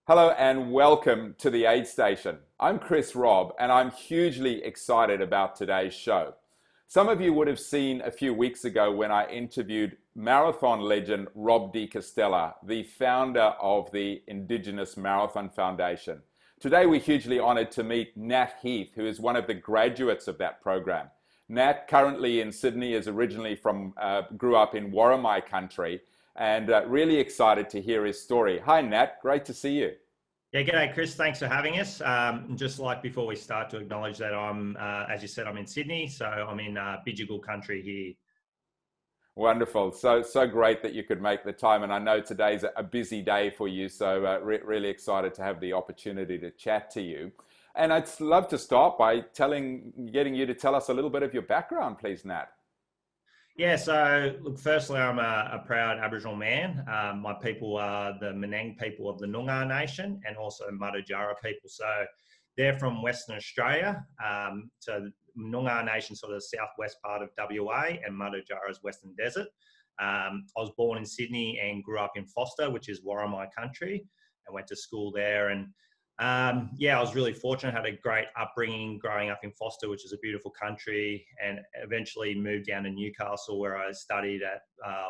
Hello and welcome to the Aid Station. I'm Chris Robb and I'm hugely excited about today's show. Some of you would have seen a few weeks ago when I interviewed marathon legend Rob de Castella, the founder of the Indigenous Marathon Foundation. Today we're hugely honored to meet Nat Heath, who is one of the graduates of that program. Nat, currently in Sydney, is originally grew up in Worimi country, and really excited to hear his story. Hi Nat, great to see you. Yeah, g'day, Chris. Thanks for having us. Just like before we start, to acknowledge that as you said, I'm in Sydney, so I'm in Bidjigal country here. Wonderful. So great that you could make the time. And I know today's a busy day for you, so really excited to have the opportunity to chat to you. And I'd love to start by getting you to tell us a little bit of your background, please, Nat. Yeah, so look, firstly, I'm a proud Aboriginal man. My people are the Menang people of the Noongar Nation and also Mudurjara people. So they're from Western Australia. So Noongar Nation, sort of the southwest part of WA, and Mudurjara is Western Desert. I was born in Sydney and grew up in Foster, which is Worimi country, and went to school there. And yeah, I was really fortunate. Had a great upbringing growing up in Foster, which is a beautiful country, and eventually moved down to Newcastle, where I studied at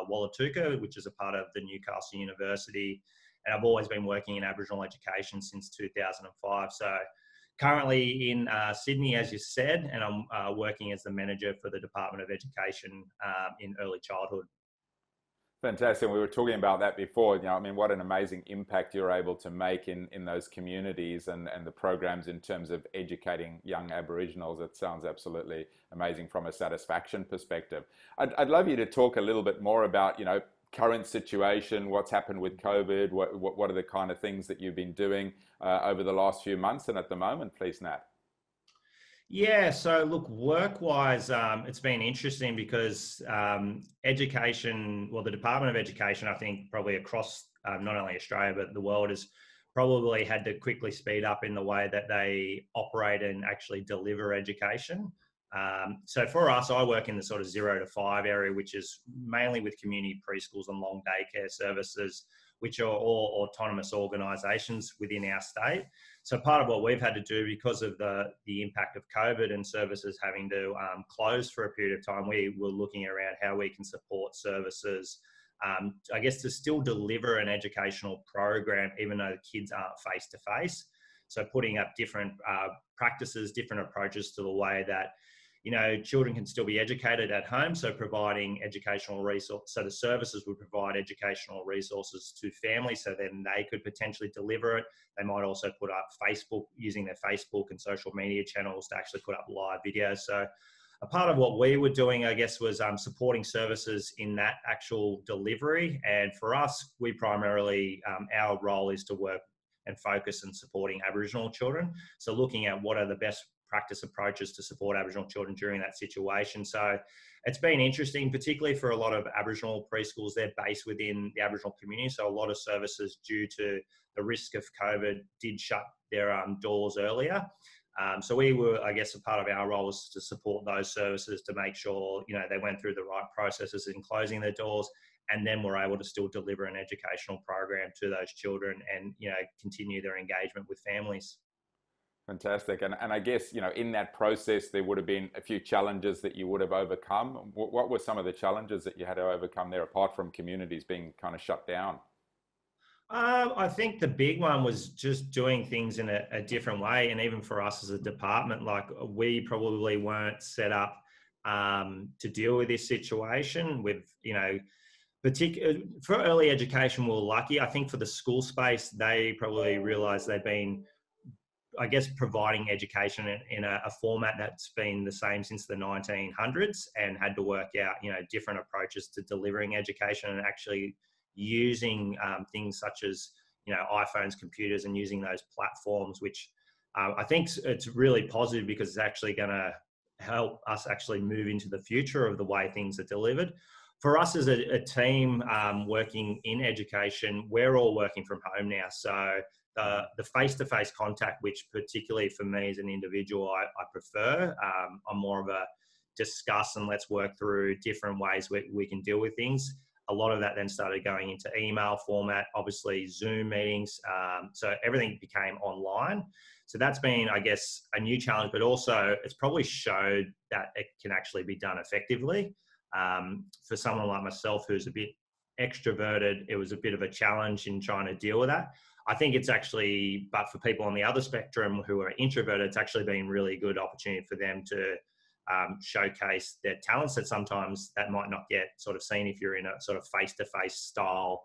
Wallatuka, which is a part of the Newcastle University. And I've always been working in Aboriginal education since 2005. So currently in Sydney, as you said, and I'm working as the manager for the Department of Education in early childhood. Fantastic. We were talking about that before. I mean, what an amazing impact you're able to make in those communities and the programs in terms of educating young Aboriginals. It sounds absolutely amazing from a satisfaction perspective. I'd love you to talk a little bit more about, current situation, what's happened with COVID, what are the kind of things that you've been doing over the last few months and at the moment, please, Nat. Yeah, so look, work-wise, it's been interesting because education, well, the Department of Education, I think probably across not only Australia, but the world has probably had to quickly speed up in the way that they operate and actually deliver education. So for us, I work in the sort of 0 to 5 area, which is mainly with community preschools and long daycare services, which are all autonomous organisations within our state. So part of what we've had to do, because of the impact of COVID and services having to close for a period of time, we were looking around how we can support services, I guess, to still deliver an educational program, even though the kids aren't face-to-face. So putting up different practices, different approaches to the way that children can still be educated at home. So providing educational resources, so the services would provide educational resources to families, so then they could potentially deliver it. They might also put up Facebook, using their Facebook and social media channels to actually put up live videos. So a part of what we were doing, I guess, was supporting services in that actual delivery. And for us, we primarily, our role is to work and focus on supporting Aboriginal children. So looking at what are the best practice approaches to support Aboriginal children during that situation. So it's been interesting, particularly for a lot of Aboriginal preschools. They're based within the Aboriginal community. So a lot of services, due to the risk of COVID, did shut their doors earlier. So we were, I guess, a part of our role was to support those services to make sure, they went through the right processes in closing their doors, and then we're able to still deliver an educational program to those children and, continue their engagement with families. Fantastic. And I guess, in that process, there would have been a few challenges that you would have overcome. What were some of the challenges that you had to overcome there, apart from communities being kind of shut down? I think the big one was just doing things in a different way. And even for us as a department, like, we probably weren't set up to deal with this situation with, for early education, we were lucky. I think for the school space, they probably realised they've been, I guess, providing education in a format that's been the same since the 1900s, and had to work out, different approaches to delivering education and actually using things such as, iPhones, computers, and using those platforms, which I think it's really positive, because it's actually going to help us actually move into the future of the way things are delivered. For us as a team working in education, we're all working from home now. So the face-to-face contact, which particularly for me as an individual, I prefer. I'm more of a discuss and let's work through different ways we can deal with things. a lot of that then started going into email format, obviously Zoom meetings. So everything became online. So that's been, I guess, a new challenge, but also it's probably showed that it can actually be done effectively. For someone like myself who's a bit extroverted, it was a bit of a challenge in trying to deal with that. I think it's actually, but for people on the other spectrum who are introverted, it's actually been really good opportunity for them to showcase their talents that sometimes that might not get sort of seen if you're in a sort of face-to-face style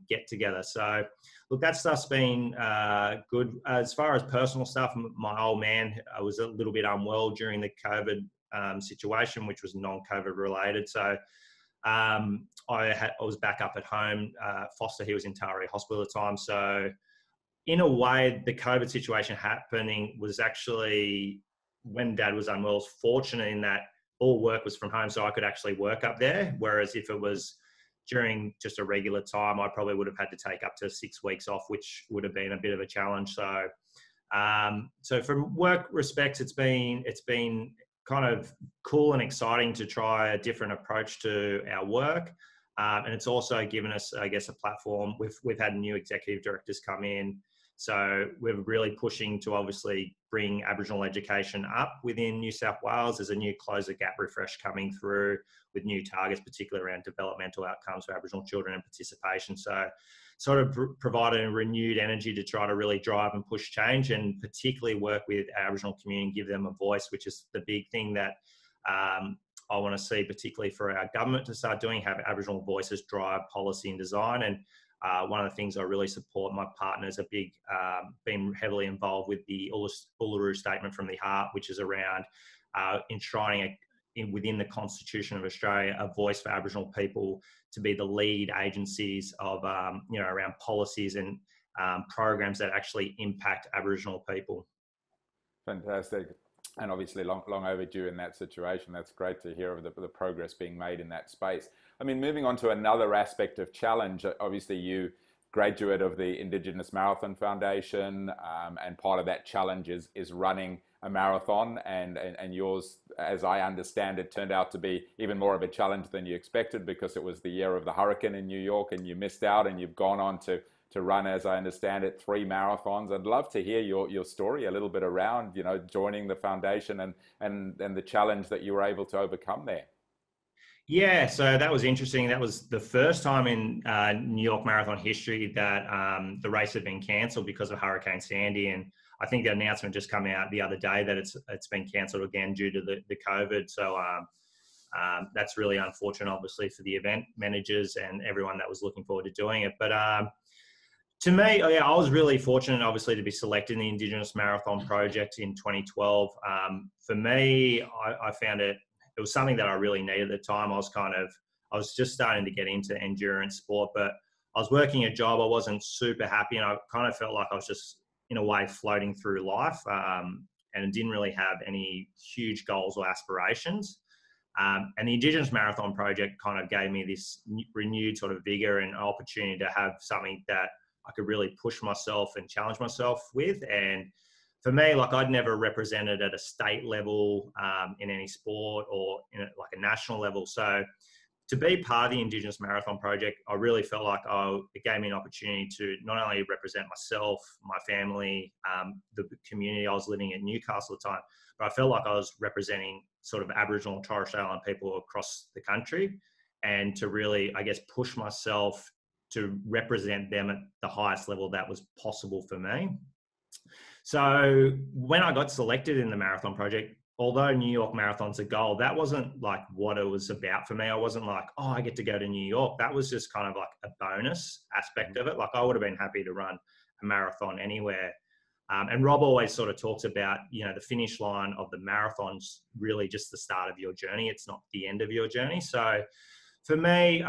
get together. So look, that stuff's been good. As far as personal stuff, my old man was a little bit unwell during the COVID situation, which was non-COVID related. So I was back up at home. Foster, he was in Taree Hospital at the time. So in a way, the COVID situation happening was actually, when Dad was unwell, was fortunate in that all work was from home, so I could actually work up there. Whereas if it was during just a regular time, I probably would have had to take up to 6 weeks off, which would have been a bit of a challenge. So, so from work respects, it's been kind of cool and exciting to try a different approach to our work. And it's also given us, I guess, a platform. We've had new executive directors come in. So we're really pushing to obviously bring Aboriginal education up within New South Wales. There's a new Close the Gap refresh coming through with new targets, particularly around developmental outcomes for Aboriginal children and participation. So sort of providing a renewed energy to try to really drive and push change, and particularly work with our Aboriginal community and give them a voice, which is the big thing that I want to see, particularly for our government to start doing, have Aboriginal voices drive policy and design. And one of the things I really support, my partners are been heavily involved with the Uluru Statement from the Heart, which is around enshrining within the Constitution of Australia a voice for Aboriginal people to be the lead agencies of, around policies and programs that actually impact Aboriginal people. Fantastic. And obviously long overdue in that situation. That's great to hear of the progress being made in that space. I mean, moving on to another aspect of challenge, obviously you graduate of the Indigenous Marathon Foundation, and part of that challenge is running a marathon, and yours, as I understand it, turned out to be even more of a challenge than you expected, because it was the year of the hurricane in New York and you missed out, and you've gone on to run, as I understand it, 3 marathons. I'd love to hear your story a little bit around, joining the foundation and the challenge that you were able to overcome there. Yeah, so that was interesting. That was the first time in New York Marathon history that the race had been cancelled because of Hurricane Sandy. And I think the announcement just came out the other day that it's been cancelled again due to the COVID. So that's really unfortunate, obviously, for the event managers and everyone that was looking forward to doing it. But to me, I was really fortunate, obviously, to be selected in the Indigenous Marathon Project in 2012. For me, I found it was something that I really needed at the time. I was just starting to get into endurance sport, but I was working a job. I wasn't super happy, and I kind of felt like I was just, in a way, floating through life, and didn't really have any huge goals or aspirations. And the Indigenous Marathon Project kind of gave me this renewed sort of vigor and opportunity to have something that I could really push myself and challenge myself with. And for me, like, I'd never represented at a state level in any sport or in like a national level. So to be part of the Indigenous Marathon Project, I really felt like it gave me an opportunity to not only represent myself, my family, the community I was living in Newcastle at the time, but I felt like I was representing sort of Aboriginal and Torres Strait Islander people across the country, and to really, I guess, push myself to represent them at the highest level that was possible for me. So when I got selected in the Marathon Project, although New York Marathon's a goal, that wasn't like what it was about for me. I wasn't like, oh, I get to go to New York. That was just kind of like a bonus aspect of it. Like, I would have been happy to run a marathon anywhere. And Rob always sort of talks about, the finish line of the marathon's really just the start of your journey. It's not the end of your journey. So for me,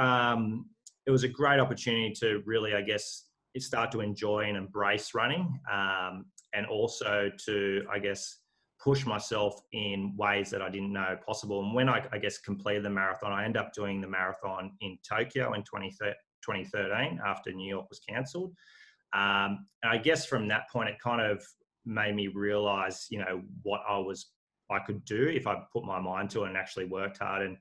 it was a great opportunity to really, I guess, start to enjoy and embrace running, and also to, I guess, push myself in ways that I didn't know possible. And when I guess, completed the marathon, I ended up doing the marathon in Tokyo in 2013 after New York was cancelled. And I guess from that point, it kind of made me realize, what I could do if I put my mind to it and actually worked hard. And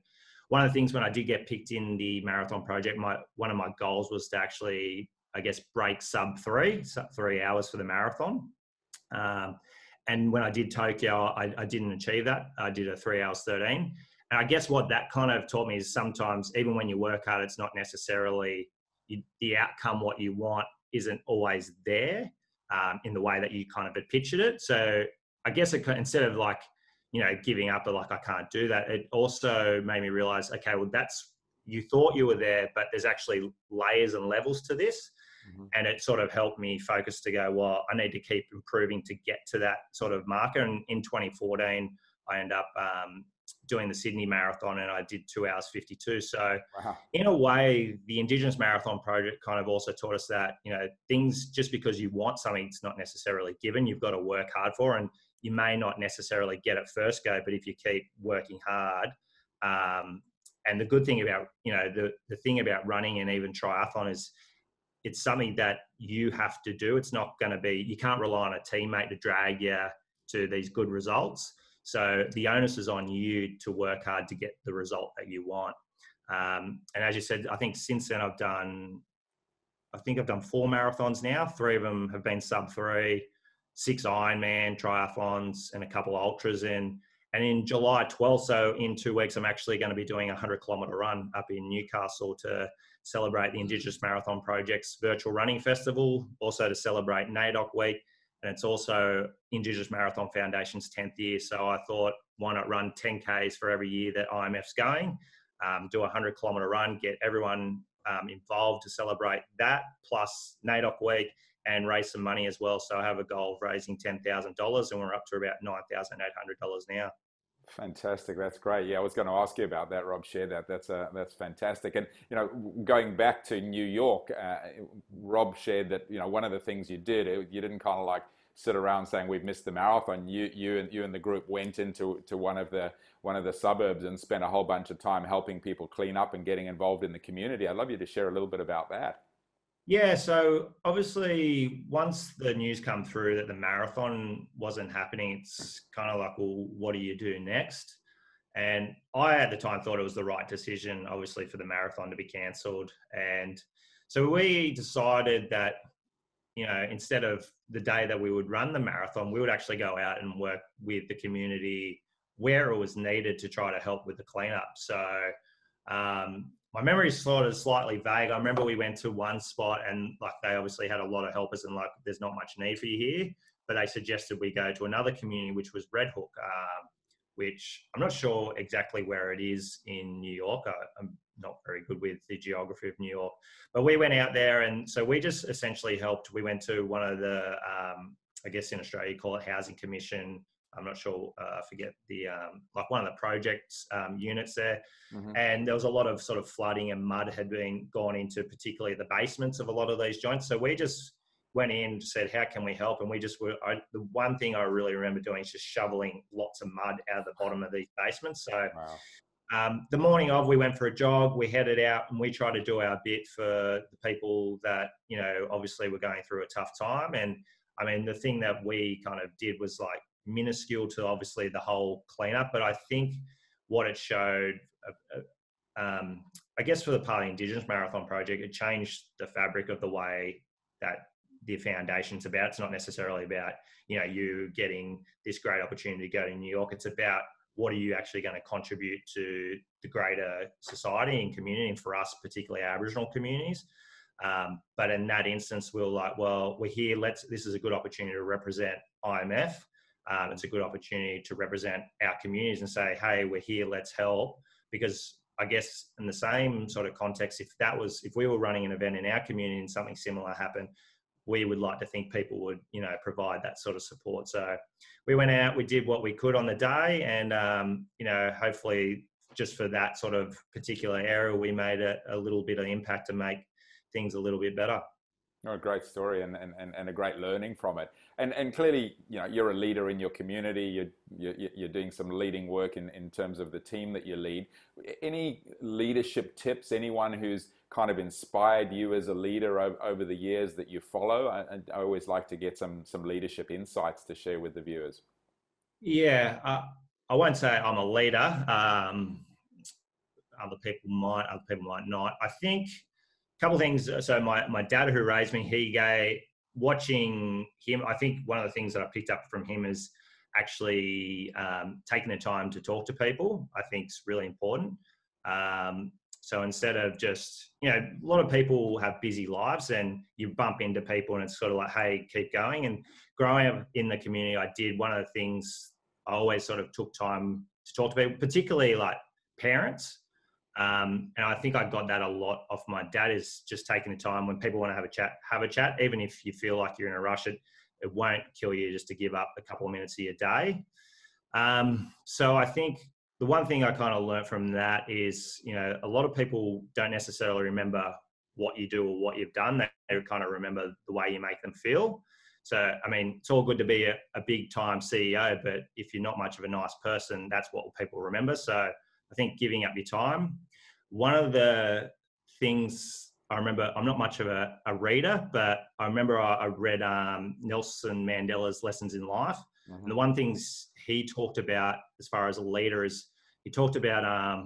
one of the things when I did get picked in the marathon project, one of my goals was to actually, I guess, break sub 3 hours for the marathon. And when I did Tokyo, I didn't achieve that. I did a 3 hours 13. And I guess what that kind of taught me is sometimes, even when you work hard, it's not necessarily the outcome what you want isn't always there in the way that you kind of had pictured it. So I guess instead of like, giving up or like, I can't do that, it also made me realize, okay, well, you thought you were there, but there's actually layers and levels to this. Mm-hmm. And it sort of helped me focus to go, well, I need to keep improving to get to that sort of marker. And in 2014, I ended up doing the Sydney Marathon, and I did 2 hours 52. So wow. In a way, the Indigenous Marathon Project kind of also taught us that, things, just because you want something, it's not necessarily given. You've got to work hard for, and you may not necessarily get it first go, but if you keep working hard, and the good thing about, the thing about running and even triathlon is it's something that you have to do. It's not going to be, you can't rely on a teammate to drag you to these good results. So the onus is on you to work hard to get the result that you want. And as you said, I think since then I've done 4 marathons now. 3 of them have been sub 3, 6 Ironman triathlons, and a couple of ultras. And in July 12th, so in 2 weeks, I'm actually going to be doing a 100-kilometre run up in Newcastle to celebrate the Indigenous Marathon Project's virtual running festival, also to celebrate NAIDOC Week. And it's also Indigenous Marathon Foundation's 10th year. So I thought, why not run 10Ks for every year that IMF's going, do a 100-kilometre run, get everyone involved to celebrate that, plus NAIDOC Week, and raise some money as well. So I have a goal of raising $10,000, and we're up to about $9,800 now. Fantastic. That's great. Yeah, I was going to ask you about that. Rob shared that. That's fantastic. And, going back to New York, Rob shared that, one of the things you did, you didn't kind of like sit around saying we've missed the marathon. You and the group went into one of the suburbs and spent a whole bunch of time helping people clean up and getting involved in the community. I'd love you to share a little bit about that. Yeah, so obviously once the news come through that the marathon wasn't happening, it's kind of like, well, what do you do next? And I, at the time, thought it was the right decision, obviously, for the marathon to be cancelled. And so we decided that, instead of the day that we would run the marathon, we would actually go out and work with the community where it was needed to try to help with the cleanup. So my memory is sort of slightly vague. I remember we went to one spot and like they obviously had a lot of helpers and like there's not much need for you here, but they suggested we go to another community, which was Red Hook, which I'm not sure exactly where it is in New York. I'm not very good with the geography of New York, but we went out there, and so we just essentially helped. We went to one of the, I guess in Australia you call it Housing Commission. I'm not sure, I forget the, like one of the projects units there. Mm-hmm. And there was a lot of sort of flooding and mud had been gone into particularly the basements of a lot of these joints. So we just went in and said, how can we help? And we just were, the one thing I really remember doing is just shoveling lots of mud out of the bottom of these basements. So wow. The morning of, we went for a jog, we headed out and we tried to do our bit for the people that, obviously were going through a tough time. And I mean, the thing that we kind of did was like minuscule to obviously the whole cleanup, but I think what it showed, I guess for the part of the Indigenous Marathon Project, it changed the fabric of the way that the foundation's about. It's not necessarily about, you getting this great opportunity to go to New York. It's about what are you actually going to contribute to the greater society and community, and for us, particularly Aboriginal communities. But in that instance, we were like, well, we're here. This is a good opportunity to represent IMF. It's a good opportunity to represent our communities and say, hey, we're here, let's help. Because I guess in the same sort of context, if we were running an event in our community and something similar happened, we would like to think people would, provide that sort of support. So we went out, we did what we could on the day, and, hopefully just for that sort of particular area, we made a little bit of impact to make things a little bit better. Oh, a great story and a great learning from it. And clearly, you're a leader in your community. You're doing some leading work in terms of the team that you lead. Any leadership tips? Anyone who's kind of inspired you as a leader over the years that you follow? I always like to get some leadership insights to share with the viewers. Yeah, I won't say I'm a leader. other people might not. I think a couple of things. So my dad, who raised me, watching him, I think one of the things that I picked up from him is actually taking the time to talk to people. I think is really important. So instead of just, a lot of people have busy lives and you bump into people and it's sort of like, hey, keep going. And growing up in the community, one of the things I always sort of took time to talk to people, particularly like parents. And I think I got that a lot off my dad, is just taking the time when people want to have a chat, even if you feel like you're in a rush, it won't kill you just to give up a couple of minutes of your day. So I think the one thing I kind of learned from that is, a lot of people don't necessarily remember what you do or what you've done. They kind of remember the way you make them feel. So, I mean, it's all good to be a big time CEO, but if you're not much of a nice person, that's what people remember. So I think giving up your time. One of the things I remember, I'm not much of a reader, but I remember I read Nelson Mandela's Lessons in Life. Mm-hmm. And the one things he talked about as far as a leader is, he talked about,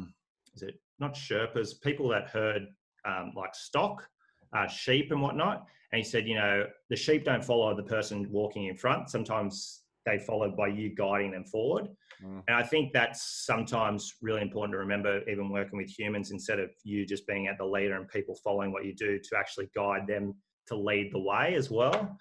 is it not Sherpas, people that herd like stock, sheep and whatnot. And he said, the sheep don't follow the person walking in front. Sometimes they follow by you guiding them forward. Mm. And I think that's sometimes really important to remember, even working with humans, instead of you just being at the leader and people following what you do, to actually guide them to lead the way as well.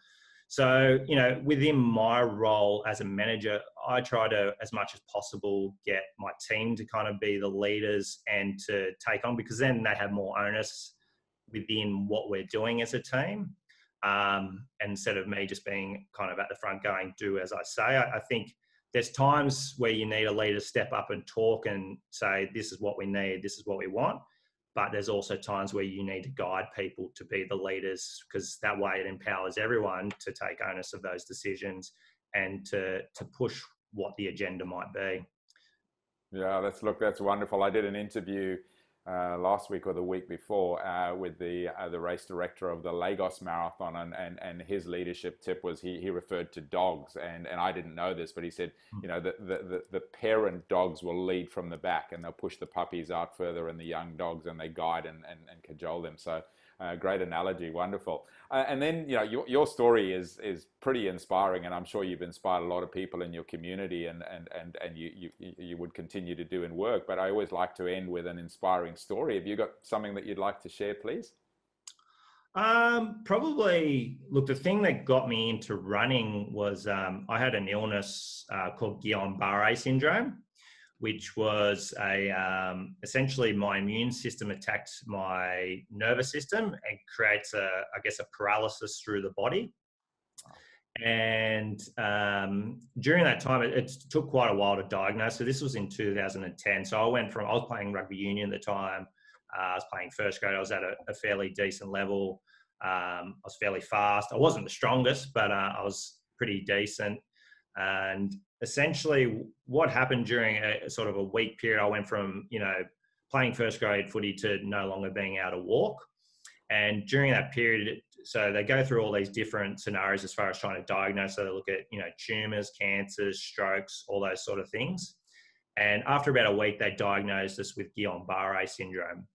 So, within my role as a manager, I try to, as much as possible, get my team to kind of be the leaders and to take on, because then they have more onus within what we're doing as a team. Instead of me just being kind of at the front going, do as I say. I think there's times where you need a leader to step up and talk and say, this is what we need, this is what we want. But there's also times where you need to guide people to be the leaders, because that way it empowers everyone to take onus of those decisions and to push what the agenda might be. Yeah, that's wonderful. I did an interview last week or the week before with the race director of the Lagos Marathon, and his leadership tip was he referred to dogs, and I didn't know this, but he said, the parent dogs will lead from the back and they'll push the puppies out further, and the young dogs, and they guide and cajole them. So great analogy, wonderful. And then your story is pretty inspiring, and I'm sure you've inspired a lot of people in your community, and you would continue to do in work. But I always like to end with an inspiring story. Have you got something that you'd like to share, please? Probably, look, the thing that got me into running was I had an illness called Guillain-Barré syndrome, which was essentially my immune system attacked my nervous system and creates a paralysis through the body. And during that time, it took quite a while to diagnose. So this was in 2010. So I was playing rugby union at the time. I was playing first grade. I was at a fairly decent level. I was fairly fast. I wasn't the strongest, but I was pretty decent. And essentially what happened during a sort of a week period, I went from, playing first grade footy to no longer being able to walk. And during that period, so they go through all these different scenarios as far as trying to diagnose. So they look at, tumours, cancers, strokes, all those sort of things. And after about a week, they diagnosed us with Guillain-Barré syndrome.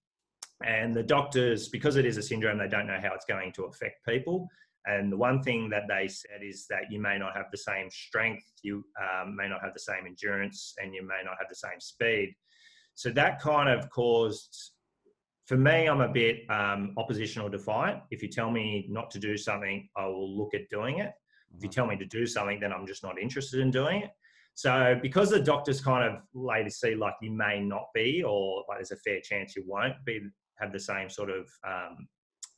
And the doctors, because it is a syndrome, they don't know how it's going to affect people. And the one thing that they said is that you may not have the same strength, you may not have the same endurance, and you may not have the same speed. So that kind of caused, for me, I'm a bit oppositional defiant. If you tell me not to do something, I will look at doing it. If you tell me to do something, then I'm just not interested in doing it. So because the doctors kind of later see like you may not be, or like there's a fair chance you won't have the same sort of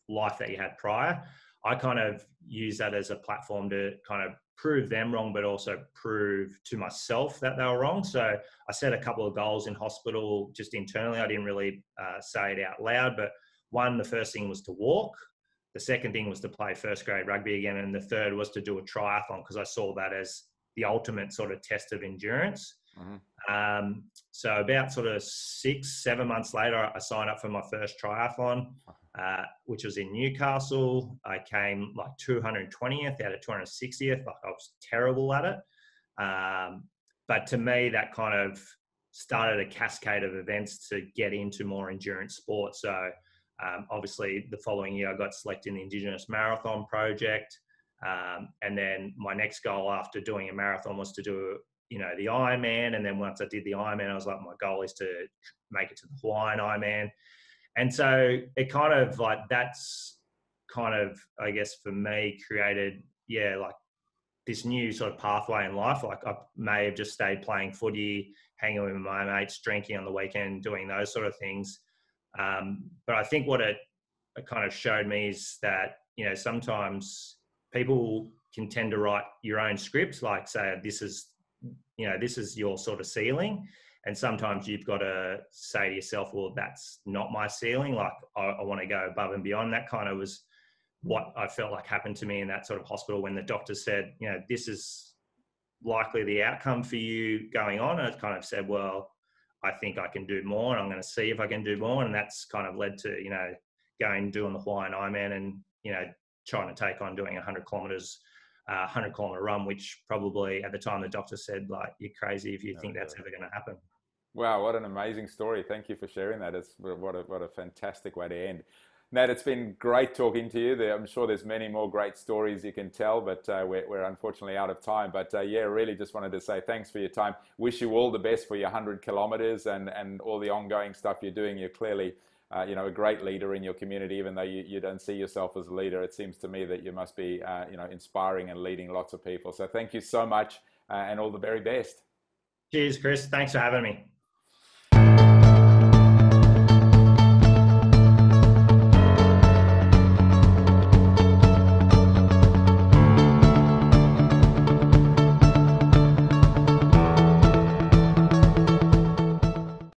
life that you had prior, I kind of use that as a platform to kind of prove them wrong, but also prove to myself that they were wrong. So I set a couple of goals in hospital just internally. I didn't really say it out loud, but the first thing was to walk. The second thing was to play first grade rugby again. And the third was to do a triathlon, because I saw that as the ultimate sort of test of endurance. Mm-hmm. So about sort of 6-7 months later, I signed up for my first triathlon, which was in Newcastle. I came like 220th out of 260th. Like I was terrible at it. But to me, that kind of started a cascade of events to get into more endurance sports. So obviously the following year I got selected in the Indigenous marathon project. And then my next goal after doing a marathon was to do, the Ironman. And then once I did the Ironman, I was like, my goal is to make it to the Hawaiian Ironman. And so it kind of like, that's kind of, I guess for me, created, like this new sort of pathway in life. Like I may have just stayed playing footy, hanging with my mates, drinking on the weekend, doing those sort of things. But I think what it kind of showed me is that, sometimes people can tend to write your own scripts, like say, this is your sort of ceiling. And sometimes you've got to say to yourself, well, that's not my ceiling. Like I want to go above and beyond. That kind of was what I felt like happened to me in that sort of hospital when the doctor said, this is likely the outcome for you going on. And it kind of said, well, I think I can do more, and I'm going to see if I can do more. And that's kind of led to, going, doing the Hawaiian Ironman and, trying to take on doing 100 kilometers, 100-kilometer run, which probably at the time the doctor said, like, you're crazy if you think that's ever going to happen. Wow, what an amazing story. Thank you for sharing that. What a fantastic way to end. Nat, it's been great talking to you. I'm sure there's many more great stories you can tell, but we're unfortunately out of time. But really just wanted to say thanks for your time. Wish you all the best for your 100 kilometers and all the ongoing stuff you're doing. You're clearly, a great leader in your community, even though you don't see yourself as a leader. It seems to me that you must be, inspiring and leading lots of people. So thank you so much and all the very best. Cheers, Chris. Thanks for having me.